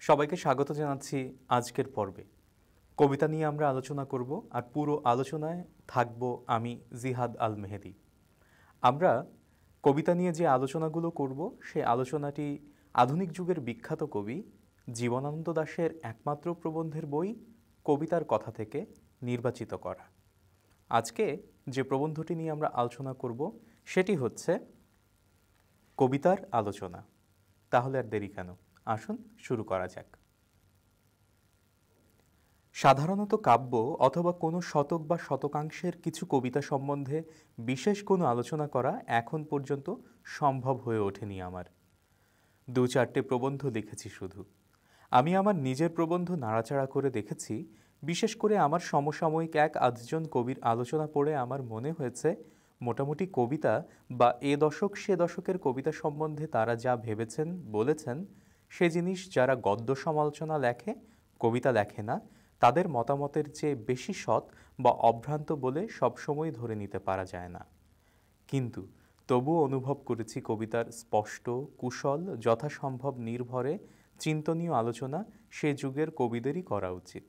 সবাইকে স্বাগত জানাচ্ছি আজকের পর্বে। কবিতা নিয়ে আমরা আলোচনা করব, আর পুরো আলোচনায় থাকব আমি জিহাদ আল মেহেদি। আমরা কবিতা নিয়ে যে আলোচনাগুলো করব সেই আলোচনাটি আধুনিক যুগের বিখ্যাত কবি জীবনানন্দ দাশের একমাত্র প্রবন্ধের বই কবিতার কথা থেকে নির্বাচিত করা। আজকে যে প্রবন্ধটি নিয়ে আমরা আলোচনা করব সেটি হচ্ছে কবিতার আলোচনা। তাহলে আর দেরি কেন, আসুন শুরু করা যাক। সাধারণত কাব্য অথবা কোনো শতক বা শতকাংশের কিছু কবিতা সম্বন্ধে বিশেষ কোনো আলোচনা করা এখন পর্যন্ত সম্ভব হয়ে ওঠেনি আমার। দু চারটে প্রবন্ধ লিখেছি শুধু। আমি আমার নিজের প্রবন্ধ নাড়াচাড়া করে দেখেছি। বিশেষ করে আমার সমসাময়িক এক আধজন কবির আলোচনা পড়ে আমার মনে হয়েছে মোটামুটি কবিতা বা এ দশক সে দশকের কবিতা সম্বন্ধে তারা যা ভেবেছেন বলেছেন সে জিনিস যারা গদ্য সমালোচনা লেখে, কবিতা লেখে না, তাদের মতামতের চেয়ে বেশি সৎ বা অভ্রান্ত বলে সবসময় ধরে নিতে পারা যায় না। কিন্তু তবুও অনুভব করেছি কবিতার স্পষ্ট, কুশল, যথাসম্ভব নির্ভরে চিন্তনীয় আলোচনা সে যুগের কবিদেরই করা উচিত।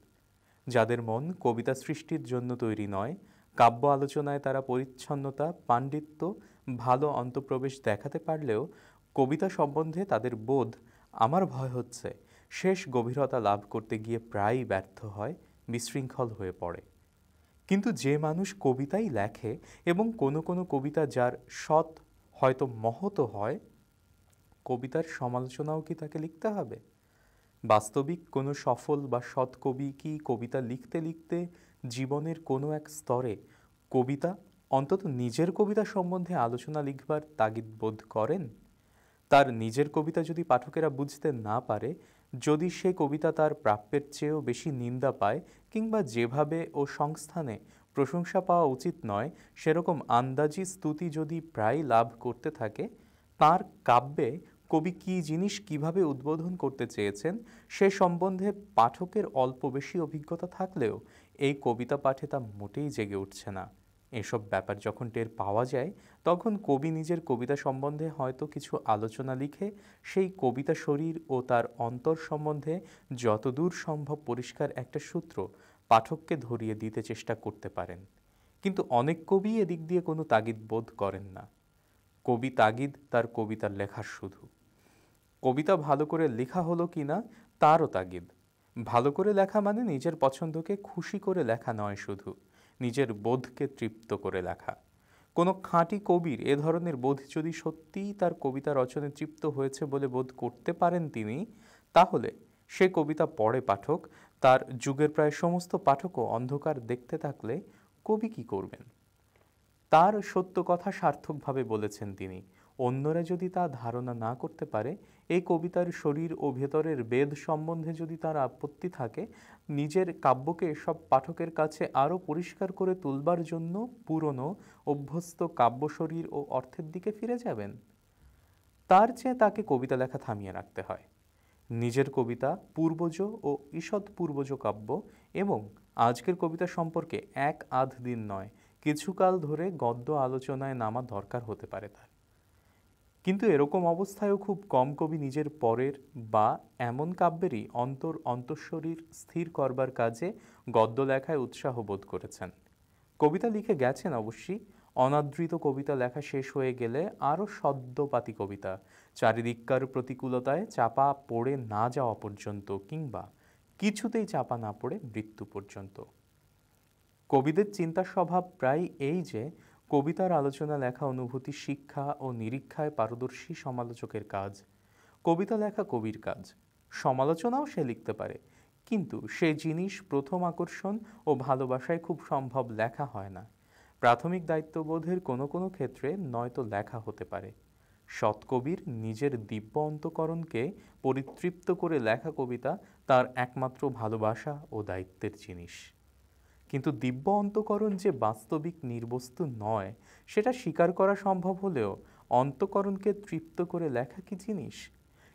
যাদের মন কবিতা সৃষ্টির জন্য তৈরি নয়, কাব্য আলোচনায় তারা পরিচ্ছন্নতা, পাণ্ডিত্য, ভালো অন্তঃপ্রবেশ দেখাতে পারলেও কবিতা সম্বন্ধে তাদের বোধ, আমার ভয় হচ্ছে, শেষ গভীরতা লাভ করতে গিয়ে প্রায়ই ব্যর্থ হয়, বিশৃঙ্খল হয়ে পড়ে। কিন্তু যে মানুষ কবিতাই লেখে এবং কোনো কোনো কবিতা যার সৎ হয়তো মহৎ হয়, কবিতার সমালোচনাও কি তাকে লিখতে হবে? বাস্তবিক কোনো সফল বা সৎ কবি কি কবিতা লিখতে লিখতে জীবনের কোনো এক স্তরে কবিতা, অন্তত নিজের কবিতা সম্বন্ধে আলোচনা লিখবার তাগিদ বোধ করেন? তার নিজের কবিতা যদি পাঠকেরা বুঝতে না পারে, যদি সে কবিতা তার প্রাপ্যের চেয়েও বেশি নিন্দা পায়, কিংবা যেভাবে ও সংস্থানে প্রশংসা পাওয়া উচিত নয় সেরকম আন্দাজি স্তুতি যদি প্রায় লাভ করতে থাকে, তার কাব্যে কবি কী জিনিস কিভাবে উদ্বোধন করতে চেয়েছেন সে সম্বন্ধে পাঠকের অল্প বেশি অভিজ্ঞতা থাকলেও এই কবিতা পাঠে তা মোটেই জেগে উঠছে না। এসব ব্যাপার যখন টের পাওয়া যায়, তখন কবি নিজের কবিতা সম্বন্ধে হয়তো কিছু আলোচনা লিখে সেই কবিতা শরীর ও তার অন্তর সম্বন্ধে যতদূর সম্ভব পরিষ্কার একটা সূত্র পাঠককে ধরিয়ে দিতে চেষ্টা করতে পারেন। কিন্তু অনেক কবি এদিক দিয়ে কোনো তাগিদ বোধ করেন না। কবি তাগিদ তার কবিতার লেখার শুধু। কবিতা ভালো করে লেখা হলো কি না তারও তাগিদ। ভালো করে লেখা মানে নিজের পছন্দকে খুশি করে লেখা নয়, শুধু নিজের বোধকে তৃপ্ত করে লেখা। কোনো খাঁটি কবির এ ধরনের বোধ যদি সত্যিই তার কবিতা রচনায় তৃপ্ত হয়েছে বলে বোধ করতে পারেন তিনি, তাহলে সে কবিতা পড়ে পাঠক, তার যুগের প্রায় সমস্ত পাঠকও অন্ধকার দেখতে থাকলে কবি কি করবেন? তার সত্য কথা সার্থকভাবে বলেছেন তিনি। অন্যরা যদি তা ধারণা না করতে পারে, এই কবিতার শরীর ও ভেতরের বেদ সম্বন্ধে যদি তার আপত্তি থাকে, নিজের কাব্যকে সব পাঠকের কাছে আরও পরিষ্কার করে তুলবার জন্য পুরনো অভ্যস্ত কাব্য শরীর ও অর্থের দিকে ফিরে যাবেন। তার চেয়ে তাকে কবিতা লেখা থামিয়ে রাখতে হয়। নিজের কবিতা, পূর্বজ ও ঈষৎ পূর্বজ কাব্য এবং আজকের কবিতা সম্পর্কে এক আধ দিন নয়, কিছুকাল ধরে গদ্য আলোচনায় নামা দরকার হতে পারে তার। কিন্তু এরকম অবস্থায়ও খুব কম কবি নিজের পরের বা এমন কাব্যেরই অন্তঃশরীর স্থির করবার কাজে গদ্য লেখায় উৎসাহ বোধ করেছেন। কবিতা লিখে গেছেন অবশ্যই। অনাদৃত কবিতা লেখা শেষ হয়ে গেলে আরও সদ্যপাতি কবিতা, চারিদিককার প্রতিকূলতায় চাপা পড়ে না যাওয়া পর্যন্ত, কিংবা কিছুতেই চাপা না পড়ে মৃত্যু পর্যন্ত। কবিদের চিন্তার স্বভাব প্রায় এই যে কবিতার আলোচনা লেখা অনুভূতি শিক্ষা ও নিরীক্ষায় পারদর্শী সমালোচকের কাজ। কবিতা লেখা কবির কাজ, সমালোচনাও সে লিখতে পারে, কিন্তু সে জিনিস প্রথম আকর্ষণ ও ভালোবাসায় খুব সম্ভব লেখা হয় না। প্রাথমিক দায়িত্ববোধের কোনো কোনো ক্ষেত্রে নয়তো লেখা হতে পারে। সৎকবির নিজের দিব্য অন্তঃকরণকে পরিতৃপ্ত করে লেখা কবিতা তার একমাত্র ভালোবাসা ও দায়িত্বের জিনিস। কিন্তু দিব্য অন্তঃকরণ যে বাস্তবিক নির্বস্তু নয়, সেটা স্বীকার করা সম্ভব হলেও অন্তঃকরণকে তৃপ্ত করে লেখা কি জিনিস?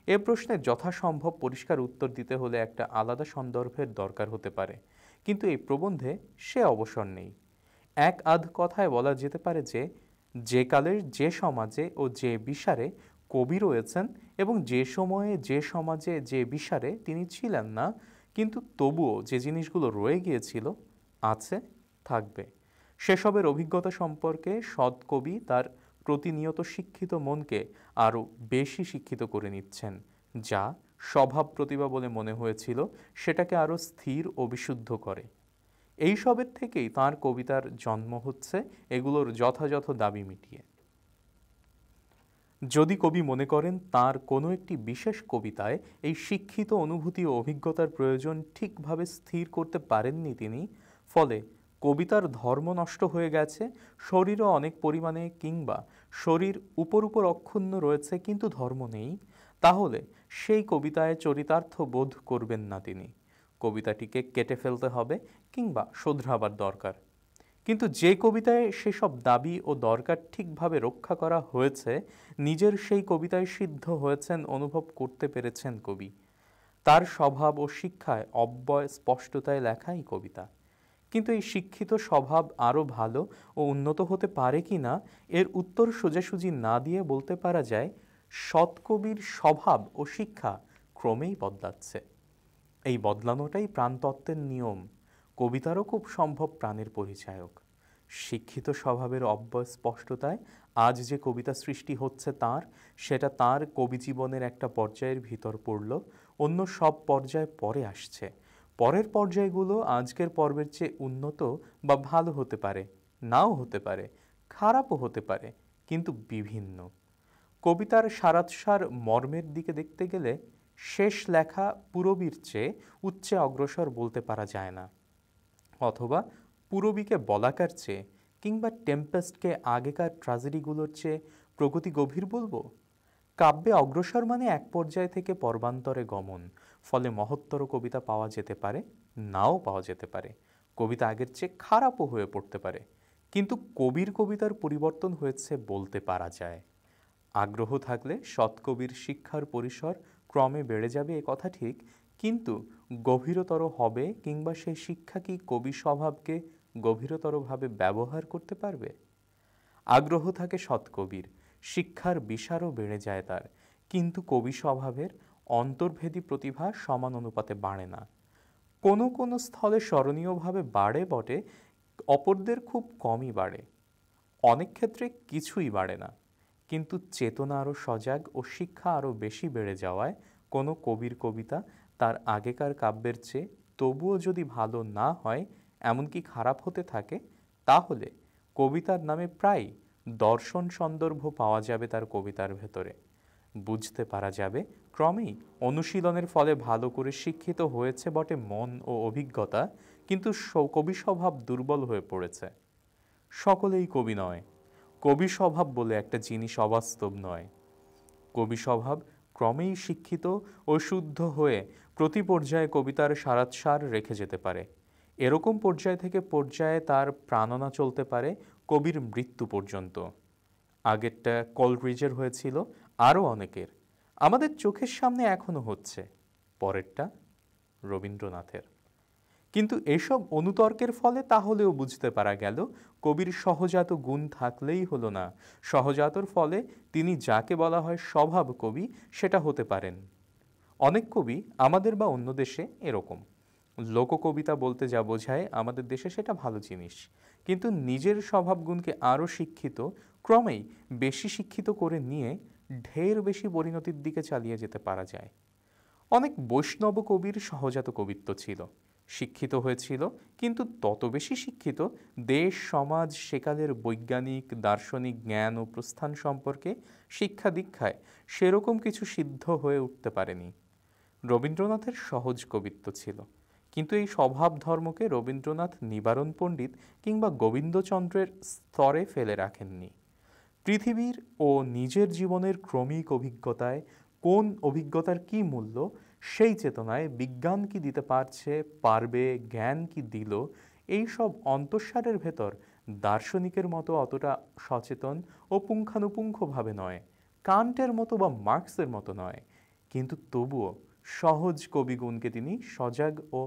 এ প্রশ্নের যথাসম্ভব পরিষ্কার উত্তর দিতে হলে একটা আলাদা সন্দর্ভের দরকার হতে পারে, কিন্তু এই প্রবন্ধে সে অবসর নেই। এক আধ কথায় বলা যেতে পারে যে, যে কালের যে সমাজে ও যে বিসারে কবি রয়েছেন এবং যে সময়ে যে সমাজে যে বিসারে তিনি ছিলেন না, কিন্তু তবুও যে জিনিসগুলো রয়ে গিয়েছিল, আছে, থাকবে, সেসবের অভিজ্ঞতা সম্পর্কে সৎ কবি তার প্রতিনিয়ত শিক্ষিত মনকে আরও বেশি শিক্ষিত করে নিচ্ছেন, যা স্বভাব প্রতিভা বলে মনে হয়েছিল সেটাকে আরও স্থির ও বিশুদ্ধ করে। এই সবের থেকেই তাঁর কবিতার জন্ম হচ্ছে, এগুলোর যথাযথ দাবি মিটিয়ে। যদি কবি মনে করেন তার কোনো একটি বিশেষ কবিতায় এই শিক্ষিত অনুভূতি ও অভিজ্ঞতার প্রয়োজন ঠিকভাবে স্থির করতে পারেননি তিনি, ফলে কবিতার ধর্ম নষ্ট হয়ে গেছে, শরীরও অনেক পরিমাণে কিংবা শরীর উপর উপর অক্ষুণ্ণ রয়েছে কিন্তু ধর্ম নেই, তাহলে সেই কবিতায় চরিতার্থ বোধ করবেন না তিনি। কবিতাটিকে কেটে ফেলতে হবে কিংবা শোধরাবার দরকার। কিন্তু যে কবিতায় সেসব দাবি ও দরকার ঠিকভাবে রক্ষা করা হয়েছে, নিজের সেই কবিতায় সিদ্ধ হয়েছেন, অনুভব করতে পেরেছেন কবি। তার স্বভাব ও শিক্ষায় অব্যয় স্পষ্টতায় লেখাই কবিতা। কিন্তু এই শিক্ষিত স্বভাব আরও ভালো ও উন্নত হতে পারে কি না, এর উত্তর সোজাসুজি না দিয়ে বলতে পারা যায়, সৎ কবির স্বভাব ও শিক্ষা ক্রমেই বদলাচ্ছে। এই বদলানোটাই প্রাণতত্ত্বের নিয়ম। কবিতারও খুব সম্ভব প্রাণের পরিচায়ক। শিক্ষিত স্বভাবের অব্যয় স্পষ্টতায় আজ যে কবিতা সৃষ্টি হচ্ছে তাঁর, সেটা তাঁর কবি জীবনের একটা পর্যায়ের ভিতর পড়ল, অন্য সব পর্যায় পরে আসছে। পরের পর্যায়গুলো আজকের পর্বের চেয়ে উন্নত বা ভালো হতে পারে, নাও হতে পারে, খারাপও হতে পারে, কিন্তু বিভিন্ন। কবিতার সারাৎসার মর্মের দিকে দেখতে গেলে শেষ লেখা পূরবীর চেয়ে উচ্চে অগ্রসর বলতে পারা যায় না, অথবা পূরবীকে বলাকার চেয়ে কিংবা টেম্পেস্টকে আগেকার ট্র্যাজেডিগুলোর চেয়ে প্রগতি গভীর বলবো। কাব্যে অগ্রসর মানে এক পর্যায় থেকে পর্বান্তরে গমন, ফলে মহত্তর কবিতা পাওয়া যেতে পারে, নাও পাওয়া যেতে পারে। কবিতা আগের চেয়ে খারাপও হয়ে পড়তে পারে, কিন্তু কবির কবিতার পরিবর্তন হয়েছে বলতে পারা যায়। আগ্রহ থাকলে সৎকবির শিক্ষার পরিসর ক্রমে বেড়ে যাবে, এ কথা ঠিক, কিন্তু গভীরতর হবে কিংবা সেই শিক্ষা কি কবি স্বভাবকে গভীরতরভাবে ব্যবহার করতে পারবে? আগ্রহ থাকে সৎকবির, শিক্ষার বিশারও বেড়ে যায় তার, কিন্তু কবি স্বভাবের অন্তর্ভেদী প্রতিভা সমান অনুপাতে বাড়ে না। কোনো কোনো স্থলে স্মরণীয়ভাবে বাড়ে বটে, অপরদের খুব কমই বাড়ে। অনেক ক্ষেত্রে কিছুই বাড়ে না। কিন্তু চেতনা আরও সজাগ ও শিক্ষা আরও বেশি বেড়ে যাওয়ায় কোনো কবির কবিতা তার আগেকার কাব্যের চেয়ে তবুও যদি ভালো না হয়, এমনকি খারাপ হতে থাকে, তাহলে কবিতার নামে প্রায় দর্শন সন্দর্ভ পাওয়া যাবে তার কবিতার ভেতরে। বুঝতে পারা যাবে ক্রমেই অনুশীলনের ফলে ভালো করে শিক্ষিত হয়েছে বটে মন ও অভিজ্ঞতা, কিন্তু কবি স্বভাব দুর্বল হয়ে পড়েছে। সকলেই কবি নয়। কবি স্বভাব বলে একটা জিনিস অবাস্তব নয়। কবি স্বভাব ক্রমেই শিক্ষিত ও শুদ্ধ হয়ে প্রতি পর্যায়ে কবিতার সারাৎসার রেখে যেতে পারে। এরকম পর্যায় থেকে পর্যায়ে তার প্রাণনা চলতে পারে কবির মৃত্যু পর্যন্ত। আগেরটা কলরিজের হয়েছিল, আরও অনেকের, আমাদের চোখের সামনে এখনো হচ্ছে। পরেরটা রবীন্দ্রনাথের। কিন্তু এসব অনুতর্কের ফলে তাহলেও বুঝতে পারা গেল, কবির সহজাত গুণ থাকলেই হলো না, সহজাতর ফলে তিনি যাকে বলা হয় স্বভাব কবি সেটা হতে পারেন। অনেক কবি আমাদের বা অন্য দেশে এরকম। লোককবিতা বলতে যা বোঝায় আমাদের দেশে সেটা ভালো জিনিস, কিন্তু নিজের স্বভাবগুণকে আরও শিক্ষিত, ক্রমেই বেশি শিক্ষিত করে নিয়ে ঢের বেশি পরিণতির দিকে চালিয়ে যেতে পারা যায়। অনেক বৈষ্ণব কবির সহজাত কবিত্ব ছিল, শিক্ষিত হয়েছিল, কিন্তু তত বেশি শিক্ষিত দেশ সমাজ সেকালের বৈজ্ঞানিক দার্শনিক জ্ঞান ও প্রস্থান সম্পর্কে শিক্ষা দীক্ষায় সেরকম কিছু সিদ্ধ হয়ে উঠতে পারেনি। রবীন্দ্রনাথের সহজ কবিত্ব ছিল, কিন্তু এই স্বভাব ধর্মকে রবীন্দ্রনাথ নিবারণ পণ্ডিত কিংবা গোবিন্দচন্দ্রের স্তরে ফেলে রাখেননি। পৃথিবীর ও নিজের জীবনের ক্রমিক অভিজ্ঞতায় কোন অভিজ্ঞতার কি মূল্য, সেই চেতনায় বিজ্ঞান কি দিতে পারছে, পারবে, জ্ঞান কি দিল, এই সব অন্তঃসারের ভেতর দার্শনিকের মতো অতটা সচেতন ও পুঙ্খানুপুঙ্খভাবে নয়, কান্টের মতো বা মার্কসের মতো নয়, কিন্তু তবুও সহজ কবিগুণকে তিনি সজাগ ও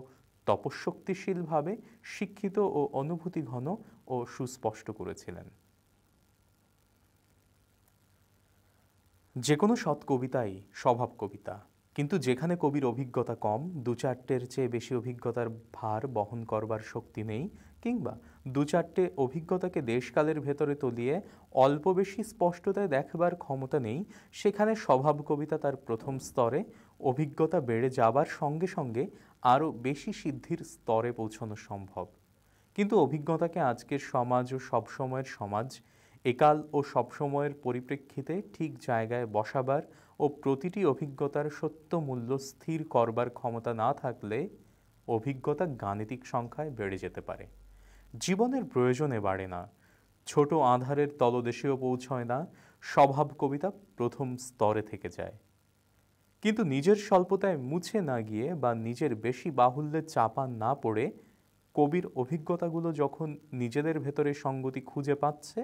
তপশক্তিশীলভাবে শিক্ষিত ও অনুভূতিঘন ও সুস্পষ্ট করেছিলেন। যে কোনো সৎ কবিতাই স্বভাব কবিতা, কিন্তু যেখানে কবির অভিজ্ঞতা কম, দু চারটের চেয়ে বেশি অভিজ্ঞতার ভার বহন করবার শক্তি নেই, কিংবা দু চারটে অভিজ্ঞতাকে দেশকালের ভেতরে তলিয়ে অল্প বেশি স্পষ্টতায় দেখবার ক্ষমতা নেই, সেখানে স্বভাব কবিতা তার প্রথম স্তরে অভিজ্ঞতা বেড়ে যাবার সঙ্গে সঙ্গে আরও বেশি সিদ্ধির স্তরে পৌঁছানো সম্ভব। কিন্তু অভিজ্ঞতাকে আজকের সমাজ ও সবসময়ের সমাজ, একাল ও সবসময়ের পরিপ্রেক্ষিতে ঠিক জায়গায় বসাবার ও প্রতিটি অভিজ্ঞতার সত্য মূল্য স্থির করবার ক্ষমতা না থাকলে অভিজ্ঞতা গাণিতিক সংখ্যায় বেড়ে যেতে পারে, জীবনের প্রয়োজনে বাড়ে না, ছোট আঁধারের তলদেশেও পৌঁছয় না, স্বভাব কবিতা প্রথম স্তরে থেকে যায়। কিন্তু নিজের স্বল্পতায় মুছে না গিয়ে বা নিজের বেশি বাহুল্যে চাপা না পড়ে কবির অভিজ্ঞতাগুলো যখন নিজেদের ভেতরে সঙ্গতি খুঁজে পাচ্ছে,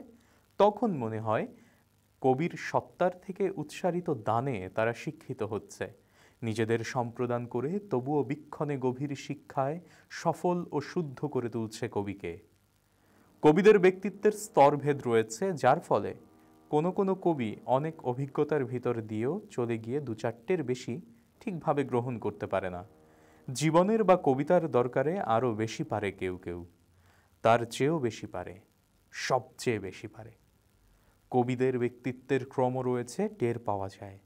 তখন মনে হয় কবির সত্তার থেকে উৎসারিত দানে তারা শিক্ষিত হচ্ছে, নিজেদের সম্প্রদান করে তবুও বিক্ষণে গভীর শিক্ষায় সফল ও শুদ্ধ করে তুলছে কবিকে। কবিদের ব্যক্তিত্বের স্তরভেদ রয়েছে, যার ফলে কোনো কোনো কবি অনেক অভিজ্ঞতার ভিতর দিয়েও চলে গিয়ে দু চারটের বেশি ঠিকভাবে গ্রহণ করতে পারে না। জীবনের বা কবিতার দরকারে আরও বেশি পারে কেউ কেউ, তার চেয়েও বেশি পারে, সবচেয়ে বেশি পারে। কবিদের ব্যক্তিত্বের ক্রম রয়েছে, টের পাওয়া যায়।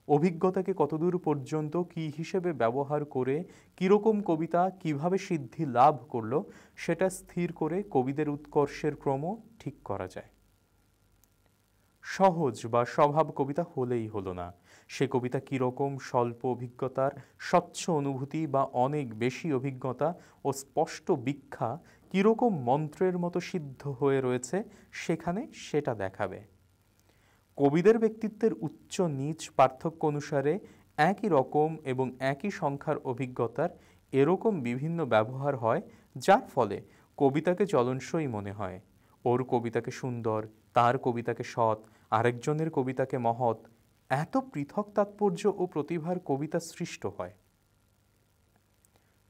অভিজ্ঞতাকে কতদূর পর্যন্ত কি হিসেবে ব্যবহার করে কীরকম কবিতা কিভাবে সিদ্ধি লাভ করলো, সেটা স্থির করে কবিদের উৎকর্ষের ক্রম ঠিক করা যায়। সহজ বা স্বভাব কবিতা হলেই হলো না, সে কবিতা কীরকম স্বল্প অভিজ্ঞতার স্বচ্ছ অনুভূতি বা অনেক বেশি অভিজ্ঞতা ও স্পষ্ট ব্যাখ্যা কীরকম মন্ত্রের মতো সিদ্ধ হয়ে রয়েছে সেখানে, সেটা দেখাবে। কবিদের ব্যক্তিত্বের উচ্চ নীচ পার্থক্য অনুসারে একই রকম এবং একই সংখ্যার অভিজ্ঞতার এরকম বিভিন্ন ব্যবহার হয়, যার ফলে কবিতাকে চলনসই মনে হয়। ওর কবিতাকে সুন্দর, তার কবিতাকে সৎ, আরেকজনের কবিতাকে মহৎ, এত পৃথক তাৎপর্য ও প্রতিভার কবিতা সৃষ্ট হয়।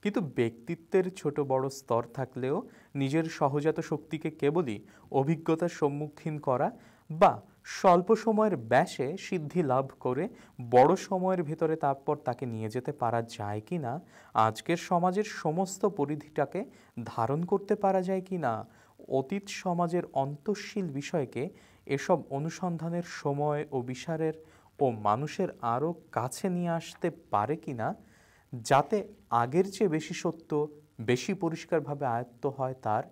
কিন্তু ব্যক্তিত্বের ছোট বড় স্তর থাকলেও নিজের সহজাত শক্তিকে কেবলই অভিজ্ঞতার সম্মুখীন করা বা স্বল্প সময়ের ব্যাসে সিদ্ধি লাভ করে বড় সময়ের ভেতরে তারপর তাকে নিয়ে যেতে পারা যায় কি না, আজকের সমাজের সমস্ত পরিধিটাকে ধারণ করতে পারা যায় কি না, অতীত সমাজের অন্তঃশীল বিষয়কে এসব অনুসন্ধানের সময় ও বিসারের ও মানুষের আরও কাছে নিয়ে আসতে পারে কি না, যাতে আগের চেয়ে বেশি সত্য বেশি পরিষ্কারভাবে আয়ত্ত হয়, তার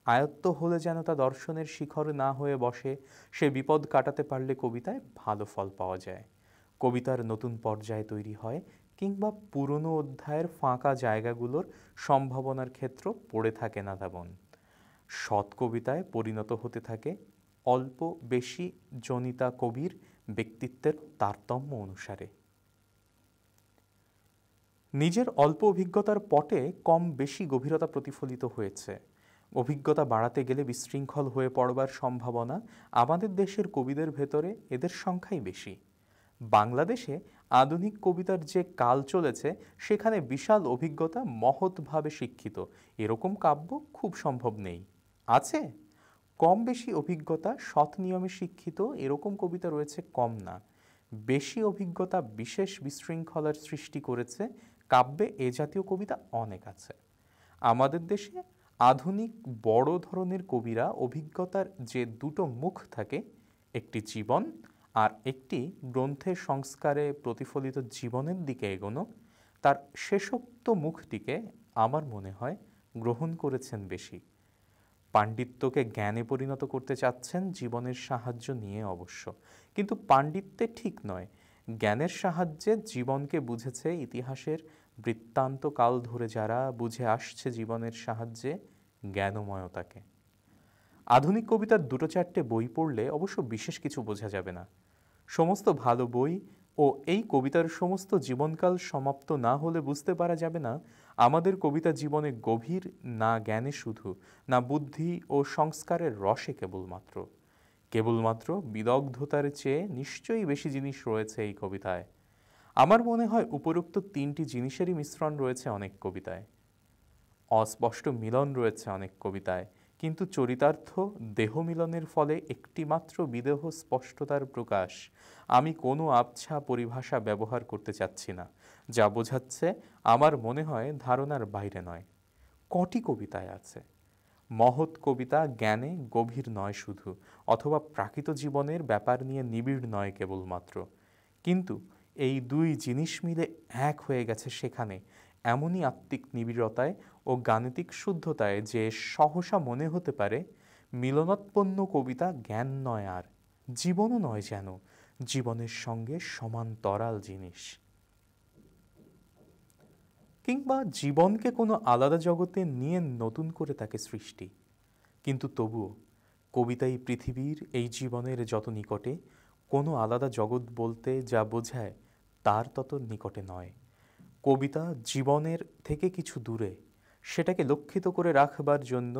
আয়ত্ত হলে যেন তা দর্শনের শিখর না হয়ে বসে, সে বিপদ কাটাতে পারলে কবিতায় ভালো ফল পাওয়া যায়, কবিতার নতুন পর্যায় তৈরি হয়, কিংবা পুরনো অধ্যায়ের ফাঁকা জায়গাগুলোর সম্ভাবনার ক্ষেত্র পড়ে থাকে না তেমন। সৎ কবিতায় পরিণত হতে থাকে অল্প বেশি জনিতা কবির ব্যক্তিত্বের তারতম্য অনুসারে। নিজের অল্প অভিজ্ঞতার পটে কম বেশি গভীরতা প্রতিফলিত হয়েছে। অভিজ্ঞতা বাড়াতে গেলে বিশৃঙ্খল হয়ে পড়বার সম্ভাবনা আমাদের দেশের কবিদের ভেতরে এদের সংখ্যাই বেশি। বাংলাদেশে আধুনিক কবিতার যে কাল চলেছে, সেখানে বিশাল অভিজ্ঞতা মহৎভাবে শিক্ষিত এরকম কাব্য খুব সম্ভব নেই। আছে কম বেশি অভিজ্ঞতা সৎ নিয়মে শিক্ষিত এরকম কবিতা রয়েছে কম না, বেশি অভিজ্ঞতা বিশেষ বিশৃঙ্খলার সৃষ্টি করেছে কাব্যে এ জাতীয় কবিতা অনেক আছে। আমাদের দেশে আধুনিক বড় ধরনের কবিরা অভিজ্ঞতার যে দুটো মুখ থাকে, একটি জীবন আর একটি গ্রন্থের সংস্কারে প্রতিফলিত জীবনের দিকে এগোনো, তার শেষোক্ত মুখটিকে আমার মনে হয় গ্রহণ করেছেন বেশি। পাণ্ডিত্যকে জ্ঞানে পরিণত করতে চাচ্ছেন জীবনের সাহায্য নিয়ে অবশ্য, কিন্তু পাণ্ডিত্যে ঠিক নয়, জ্ঞানের সাহায্যে জীবনকে বুঝেছে ইতিহাসের বৃত্তান্ত কাল ধরে, যারা বুঝে আসছে জীবনের সাহায্যে জ্ঞানময়তাকে। আধুনিক কবিতার দুটো চারটে বই পড়লে অবশ্য বিশেষ কিছু বোঝা যাবে না। সমস্ত ভালো বই ও এই কবিতার সমস্ত জীবনকাল সমাপ্ত না হলে বুঝতে পারা যাবে না আমাদের কবিতা জীবনে গভীর, না জ্ঞানে শুধু, না বুদ্ধি ও সংস্কারের রসে কেবলমাত্র বিদগ্ধতার চেয়ে নিশ্চয়ই বেশি জিনিস রয়েছে এই কবিতায়। আমার মনে হয় উপরোক্ত তিনটি জিনিসেরই মিশ্রণ রয়েছে অনেক কবিতায়। অস্পষ্ট মিলন রয়েছে অনেক কবিতায়, কিন্তু চরিতার্থ দেহমিলনের ফলে একটিমাত্র বিদেহ স্পষ্টতার প্রকাশ। আমি কোনো আবছা পরিভাষা ব্যবহার করতে চাচ্ছি না, যা বোঝাচ্ছে আমার মনে হয় ধারণার বাইরে নয়। কটি কবিতায় আছে। মহৎ কবিতা জ্ঞানে গভীর নয় শুধু, অথবা প্রাকৃত জীবনের ব্যাপার নিয়ে নিবিড় নয় কেবলমাত্র, কিন্তু এই দুই জিনিস মিলে এক হয়ে গেছে সেখানে এমনই আত্মিক নিবিড়তায় ও গাণিতিক শুদ্ধতায় যে সহসা মনে হতে পারে মিলনোৎপন্ন কবিতা জ্ঞান নয় আর জীবনও নয়, যেন জীবনের সঙ্গে সমান্তরাল জিনিস, কিংবা জীবনকে কোনো আলাদা জগতে নিয়ে নতুন করে তাকে সৃষ্টি। কিন্তু তবুও কবিতাই পৃথিবীর এই জীবনের যত নিকটে, কোনো আলাদা জগৎ বলতে যা বোঝায় তার তত নিকটে নয়। কবিতা জীবনের থেকে কিছু দূরে, সেটাকে লক্ষিত করে রাখবার জন্য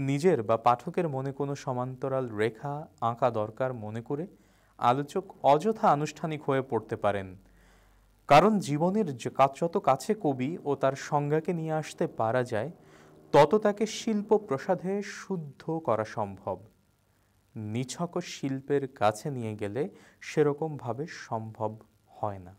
নিজের বা পাঠকের মনে কোনো সমান্তরাল রেখা আঁকা দরকার মনে করে আলোচক অযথা আনুষ্ঠানিক হয়ে পড়তে পারেন। কারণ জীবনের যত কাছে কবি ও তার সংজ্ঞাকে নিয়ে আসতে পারা যায়, তত তাকে শিল্প প্রসাদে শুদ্ধ করা সম্ভব। নিছক শিল্পের কাছে নিয়ে গেলে সেরকমভাবে সম্ভব হয় না।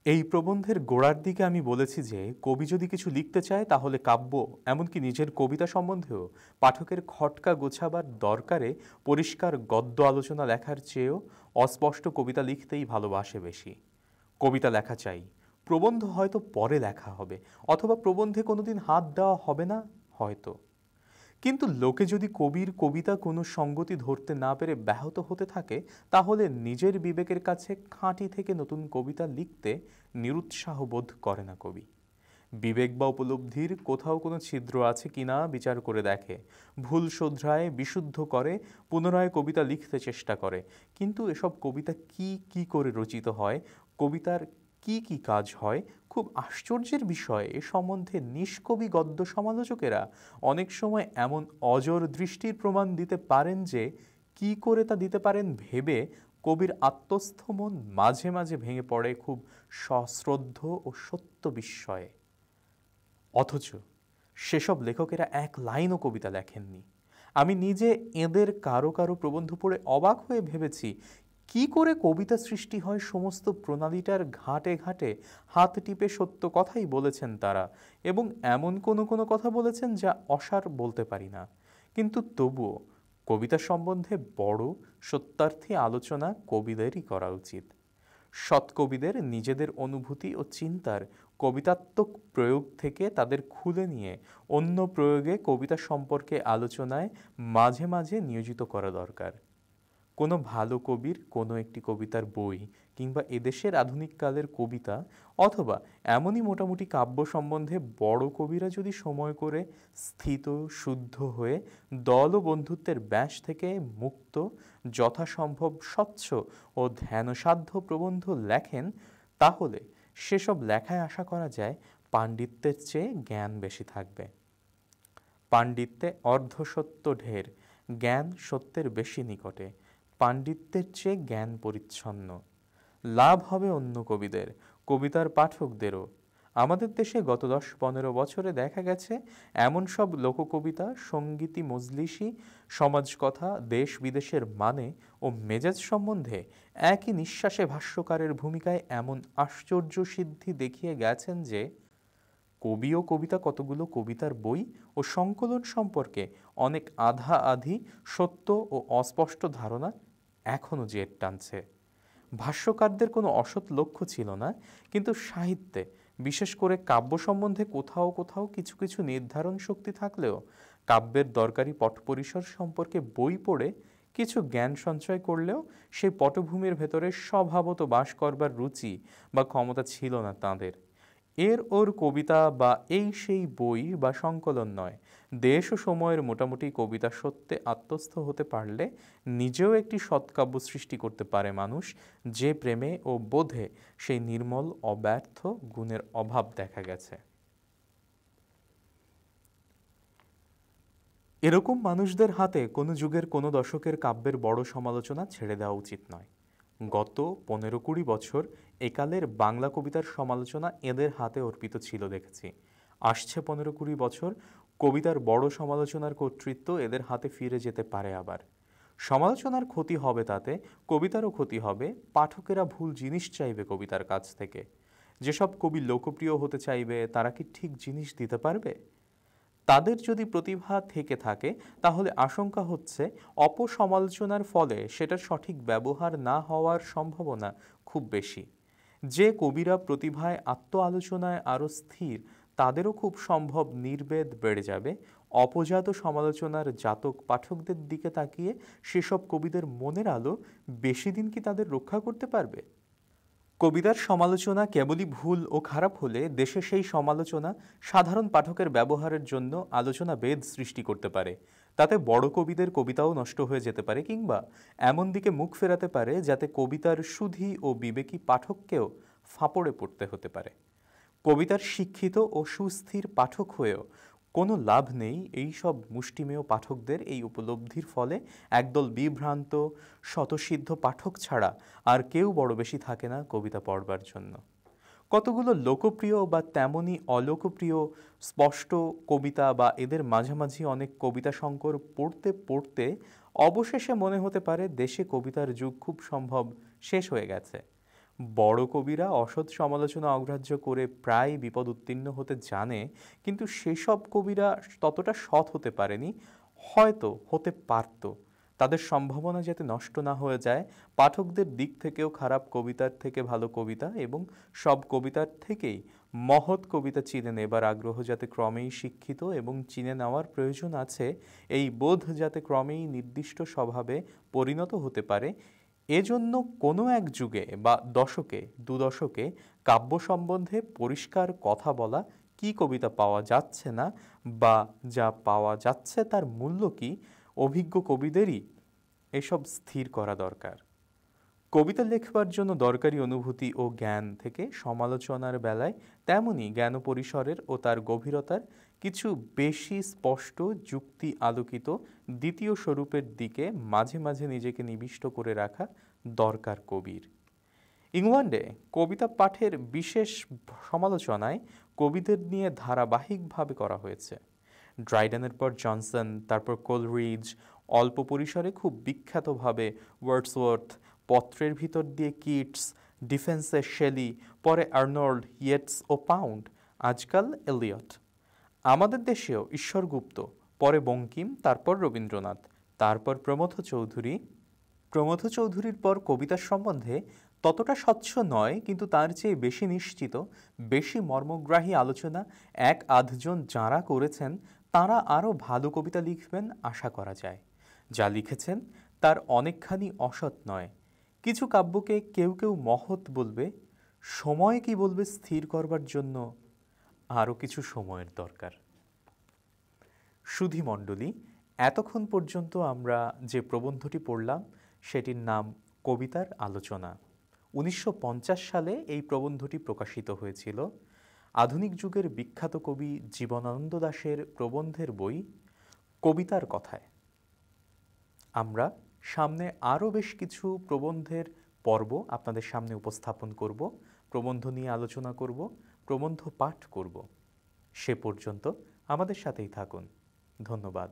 এই প্রবন্ধের গোড়ার দিকে আমি বলেছি যে কবি যদি কিছু লিখতে চায় তাহলে কাব্য, এমনকি নিজের কবিতা সম্বন্ধেও পাঠকের খটকা গোছাবার দরকারে পরিষ্কার গদ্য আলোচনা লেখার চেয়েও অস্পষ্ট কবিতা লিখতেই ভালোবাসে বেশি। কবিতা লেখা চাই, প্রবন্ধ হয়তো পরে লেখা হবে, অথবা প্রবন্ধে কোনোদিন হাত দেওয়া হবে না হয়তো। কিন্তু লোকে যদি কবির কবিতা কোনো সঙ্গতি ধরতে না পেরে ব্যাহত হতে থাকে, তাহলে নিজের বিবেকের কাছে খাঁটি থেকে নতুন কবিতা লিখতে নিরুৎসাহ বোধ করে না কবি। বিবেক বা উপলব্ধির কোথাও কোনো ছিদ্র আছে কিনা বিচার করে দেখে, ভুল শোধরায়, বিশুদ্ধ করে, পুনরায় কবিতা লিখতে চেষ্টা করে। কিন্তু এসব কবিতা কি কি করে রচিত হয়, কবিতার কি কি কাজ হয়, খুব আশ্চর্যের বিষয় এ সম্বন্ধে নিষ্কবি গদ্য সমালোচকেরা অনেক সময় এমন অজর দৃষ্টির প্রমাণ দিতে পারেন যে কি করে তা দিতে পারেন ভেবে কবির আত্মস্থ মন মাঝে মাঝে ভেঙে পড়ে খুব সশ্রদ্ধ ও সত্য বিস্ময়ে। অথচ সেসব লেখকেরা এক লাইনও কবিতা লেখেননি। আমি নিজে এদের কারো কারো প্রবন্ধ পড়ে অবাক হয়ে ভেবেছি কি করে কবিতা সৃষ্টি হয়। সমস্ত প্রণালীটার ঘাটে ঘাটে হাত টিপে সত্য কথাই বলেছেন তারা, এবং এমন কোনো কোনো কথা বলেছেন যা অসার বলতে পারি না। কিন্তু তবুও কবিতা সম্বন্ধে বড় সত্যার্থী আলোচনা কবিদেরই করা উচিত। সৎ কবিদের নিজেদের অনুভূতি ও চিন্তার কবিতাত্মক প্রয়োগ থেকে তাদের খুলে নিয়ে অন্য প্রয়োগে কবিতা সম্পর্কে আলোচনায় মাঝে মাঝে নিয়োজিত করা দরকার। কোনো ভালো কবির কোনো একটি কবিতার বই, কিংবা এদেশের আধুনিক কালের কবিতা, অথবা এমনই মোটামুটি কাব্য সম্বন্ধে বড় কবিরা যদি সময় করে স্থিত শুদ্ধ হয়ে দল ও বন্ধুত্বের ব্যাস থেকে মুক্ত, যথাসম্ভব স্বচ্ছ ও ধ্যানসাধ্য প্রবন্ধ লেখেন, তাহলে সেসব লেখায় আশা করা যায় পাণ্ডিত্যের চেয়ে জ্ঞান বেশি থাকবে। পাণ্ডিত্যে অর্ধসত্য ঢের, জ্ঞান সত্যের বেশি নিকটে। পাণ্ডিত্যের চেয়ে জ্ঞান পরিচ্ছন্ন। লাভ হবে অন্য কবিদের, কবিতার পাঠকদেরও। আমাদের দেশে গত 10-15 বছরে দেখা গেছে এমন সব লোককবিতা, সঙ্গীতি, মজলিসি, সমাজকথা, দেশ বিদেশের মানে ও মেজাজ সম্বন্ধে একই নিঃশ্বাসে ভাষ্যকারের ভূমিকায় এমন আশ্চর্য সিদ্ধি দেখিয়ে গেছেন যে কবি ও কবিতা কতগুলো কবিতার বই ও সংকলন সম্পর্কে অনেক আধা আধি সত্য ও অস্পষ্ট ধারণা এখনও জেদ টানছে। ভাষ্যকারদের কোনো অসৎ লক্ষ্য ছিল না, কিন্তু সাহিত্যে, বিশেষ করে কাব্য সম্বন্ধে কোথাও কোথাও কিছু কিছু নির্ধারণ শক্তি থাকলেও কাব্যের দরকারি পটপরিসর সম্পর্কে বই পড়ে কিছু জ্ঞান সঞ্চয় করলেও সেই পটভূমির ভেতরে স্বভাবত বাস করবার রুচি বা ক্ষমতা ছিল না তাঁদের। এর ওর কবিতা বা এই সেই বই বা সংকলন নয়, দেশ ও সময়ের মোটামুটি কবিতা সত্যে আত্মস্থ হতে পারলে নিজেও একটি সৎকাব্য সৃষ্টি করতে পারে মানুষ, যে প্রেমে ও বোধে সেই নির্মল অব্যর্থ গুণের অভাব দেখা গেছে। এরকম মানুষদের হাতে কোনো যুগের কোনো দশকের কাব্যের বড় সমালোচনা ছেড়ে দেওয়া উচিত নয়। গত 15-20 বছর একালের বাংলা কবিতার সমালোচনা এদের হাতে অর্পিত ছিল দেখেছি। আসছে 15-20 বছর কবিতার বড় সমালোচনার কর্তৃত্ব এদের হাতে ফিরে যেতে পারে। আবার সমালোচনার ক্ষতি হবে, তাতে কবিতারও ক্ষতি হবে। পাঠকেরা ভুল জিনিস চাইবে কবিতার কাছ থেকে। যেসব কবি লোকপ্রিয় হতে চাইবে তারা কি ঠিক জিনিস দিতে পারবে? তাদের যদি প্রতিভা থেকে থাকে তাহলে আশঙ্কা হচ্ছে অপসমালোচনার ফলে সেটার সঠিক ব্যবহার না হওয়ার সম্ভাবনা খুব বেশি। যে কবিরা প্রতিভায় আত্ম আলোচনায় আরও স্থির তাদেরও খুব সম্ভব নির্বেদ বেড়ে যাবে। অপজাত সমালোচনার জাতক পাঠকদের দিকে তাকিয়ে সেসব কবিদের মনের আলো বেশি দিন কি তাদের রক্ষা করতে পারবে? কবিতার সমালোচনা কেবলই ভুল ও খারাপ হলে দেশে সেই সমালোচনা সাধারণ পাঠকের ব্যবহারের জন্য আলোচনা বেদ সৃষ্টি করতে পারে। তাতে বড় কবিদের কবিতাও নষ্ট হয়ে যেতে পারে, কিংবা এমন দিকে মুখ ফেরাতে পারে যাতে কবিতার সুধী ও বিবেকী পাঠককেও ফাঁপড়ে পড়তে হতে পারে। কবিতার শিক্ষিত ও সুস্থির পাঠক হয়েও কোনো লাভ নেই এই সব মুষ্টিমেয় পাঠকদের এই উপলব্ধির ফলে একদল বিভ্রান্ত শতসিদ্ধ পাঠক ছাড়া আর কেউ বড় বেশি থাকে না কবিতা পড়বার জন্য। কতগুলো লোকপ্রিয় বা তেমনই অলোকপ্রিয় স্পষ্ট কবিতা বা এদের মাঝামাঝি অনেক কবিতা সংকর পড়তে পড়তে অবশেষে মনে হতে পারে দেশে কবিতার যুগ খুব সম্ভব শেষ হয়ে গেছে। বড় কবিরা অসৎ সমালোচনা অগ্রাহ্য করে প্রায় বিপদ উত্তীর্ণ হতে জানে, কিন্তু সেসব কবিরা ততটা সৎ হতে পারেনি, হয়তো হতে পারত। তাদের সম্ভাবনা যাতে নষ্ট না হয়ে যায়, পাঠকদের দিক থেকেও খারাপ কবিতার থেকে ভালো কবিতা এবং সব কবিতার থেকেই মহৎ কবিতা চিনে নেবার আগ্রহ যাতে ক্রমেই শিক্ষিত এবং চিনে নেওয়ার প্রয়োজন আছে, এই বোধ যাতে ক্রমেই নির্দিষ্ট স্বভাবে পরিণত হতে পারে, এজন্য কোনো এক যুগে বা দশকে দুদশকে কাব্য সম্বন্ধে পরিষ্কার কথা বলা, কি কবিতা পাওয়া যাচ্ছে না বা যা পাওয়া যাচ্ছে তার মূল্য কি, অভিজ্ঞ কবিদেরই এসব স্থির করা দরকার। কবিতা লেখবার জন্য দরকারি অনুভূতি ও জ্ঞান থেকে সমালোচনার বেলায় তেমনি জ্ঞান পরিসরের ও তার গভীরতার কিছু বেশি স্পষ্ট যুক্তি আলোকিত দ্বিতীয় স্বরূপের দিকে মাঝে মাঝে নিজেকে নিবিষ্ট করে রাখা দরকার কবির। ইংল্যান্ডে কবিতা পাঠের বিশেষ সমালোচনায় কবিদের নিয়ে ধারাবাহিকভাবে করা হয়েছে। ড্রাইডেনের পর জনসন, তারপর কোলরিজ, অল্প পরিসরে খুব বিখ্যাতভাবে ওয়ার্ডসওয়ার্থ, পত্রের ভিতর দিয়ে কিটস, ডিফেন্সে শেলি, পরে আর্নল্ড, ইয়েটস ও পাউন্ড, আজকাল এলিয়ট। আমাদের দেশেও ঈশ্বরগুপ্ত, পরে বঙ্কিম, তারপর রবীন্দ্রনাথ, তারপর প্রমথ চৌধুরী। প্রমথ চৌধুরীর পর কবিতার সম্বন্ধে ততটা স্বচ্ছ নয়, কিন্তু তার চেয়ে বেশি নিশ্চিত, বেশি মর্মগ্রাহী আলোচনা এক আধজন যাঁরা করেছেন তাঁরা আরও ভালো কবিতা লিখবেন আশা করা যায়। যা লিখেছেন তার অনেকখানি অসৎ নয়। কিছু কাব্যকে কেউ কেউ মহৎ বলবে, সময় কি বলবে স্থির করবার জন্য আরও কিছু সময়ের দরকার। সুধীমণ্ডলী, এতক্ষণ পর্যন্ত আমরা যে প্রবন্ধটি পড়লাম সেটির নাম কবিতার আলোচনা। 1950 সালে এই প্রবন্ধটি প্রকাশিত হয়েছিল। আধুনিক যুগের বিখ্যাত কবি জীবনানন্দ দাশের প্রবন্ধের বই কবিতার কথায়। আমরা সামনে আরও বেশ কিছু প্রবন্ধের পর্ব আপনাদের সামনে উপস্থাপন করব, প্রবন্ধ নিয়ে আলোচনা করব, প্রবন্ধ পাঠ করব। সে পর্যন্ত আমাদের সাথেই থাকুন। ধন্যবাদ।